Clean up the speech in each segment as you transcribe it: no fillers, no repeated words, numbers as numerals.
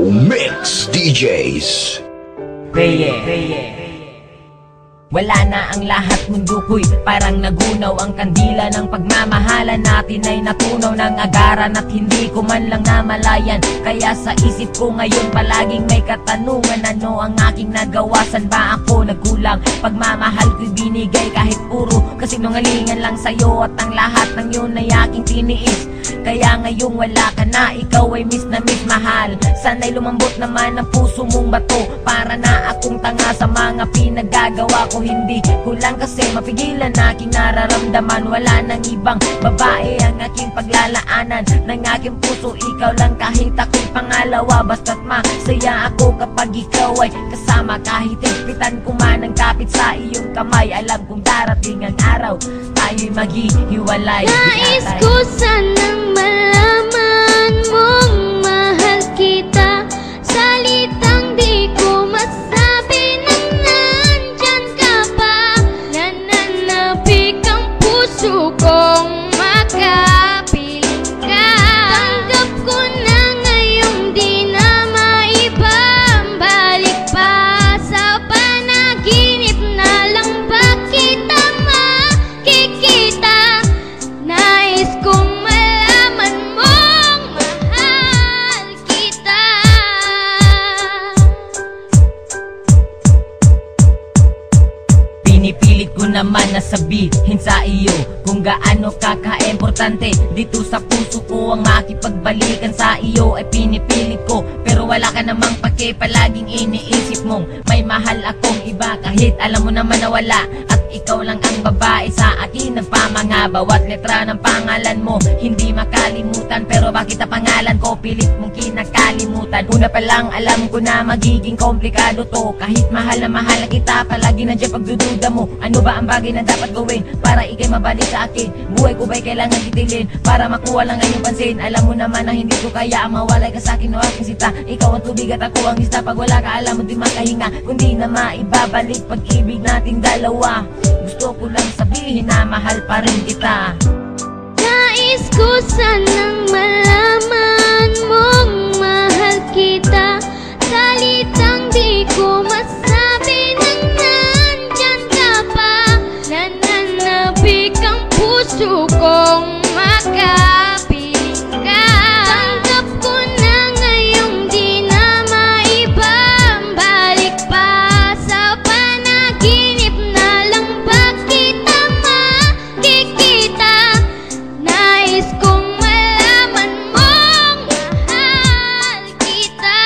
Mix DJs. Wala na ang lahat, mundo ko'y parang nagunaw. Ang kandila ng pagmamahalan natin ay natunaw ng agaran at hindi ko man lang namalayan. Kaya sa isip ko ngayon palaging may katanungan, ano ang aking nagawa? San ba ako nagkulang? Pagmamahal ko'y binigay kahit puro kasinungalingan lang sa'yo, at ang lahat ng yun ay aking tiniis. Kaya ngayong wala ka na, ikaw ay miss na miss mahal. Sana'y lumambot naman ang puso mong bato. Para na akong tanga sa mga pinagagawa ko, hindi ko lang kasi mapigilan aking nararamdaman. Wala nang ibang babae ang aking paglalaanan ng aking puso, ikaw lang kahit ako'y pangalawa. Basta't masaya ako kapag ikaw ay kasama, kahit higpitan ko man ang kapit sa iyong kamay. Alam kong darating ang araw tayo'y maghihiwalay. Nais ko sanang malaman mong mahal kita, salitang di ko masabi nang nandyan ka pa. Nananapik ang puso kong makapiling ka. Tanggap ko na ngayong di na maibabalik pa. Sa panaginip na lang ba kita makikita? Nais kong malaman mong mahal kita. Pinipilit ko naman na sabihin sa iyo kung gaano ka-importante dito sa puso ko. Ang makipagbalikan sa iyo ay pinipilit ko, pero wala ka namang pake. Palaging iniisip mong may mahal akong iba, kahit alam mo naman na wala. At ikaw lang ang babae sa akin nagpamanga. Bawat letra ng pangalan mo hindi makalimutan, pero bakit ang pangalan ko pilit mong kinakalimutan? Una pa lang alam ko na magiging komplikado to. Kahit mahal na mahal kita, palagi nandiyan pagdududa mo. Ano ba ang bagay na dapat gawin para ikay mabalik sa akin? Buhay ko ba'y kailangan titilin para makuha lang ang iyong pansin? Alam mo naman na hindi ko kaya ang mawalay ka sa akin o aking sita. Ikaw ang tubig at ako ang isda. Pag wala ka alam mo di makahinga, kundi na maibabalik pag-ibig nating dalawa. Gusto ko lang sabihin na mahal pa rin kita. Nais ko sanang malaman mong mahal kita, salitang di ko masabi nang nandyan ka pa. Nananapik ang puso kong makapiling ka. Tanggap ko na ngayong di na maibabalik pa. Sa panaginip na lang ba kita makikita? Nais kong malaman mong mahal kita.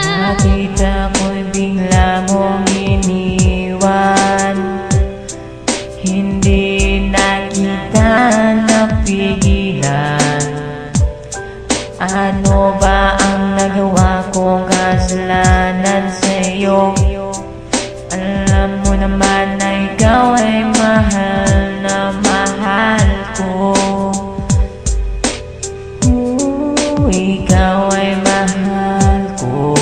Nakita ko'y bigla mong iniwan, hindi na kita napigilan. Ano ba ang nagawa kong kasalanan sa'yo? Alam mo naman na ikaw ay mahal na mahal ko. Ikaw ay mahal ko.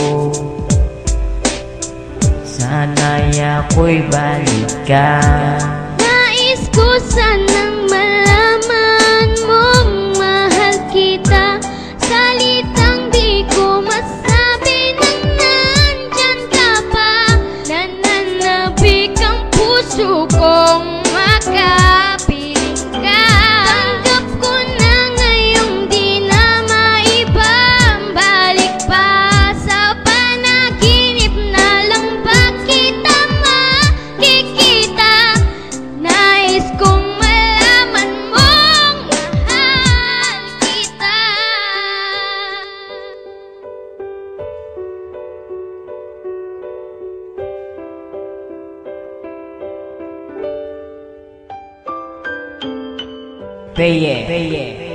Sana'y ako'y balikan. Nais ko sanang malaman mong mahal kita, salitang di ko masabi nang nandyan ka pa. Nananapik ang puso kong makapiling ka. Tanggap ko na ngayong di na maibabalik pa. Sa panaginip na lang ba kita makikita? Nais kong malaman mong mahal kita. Peye.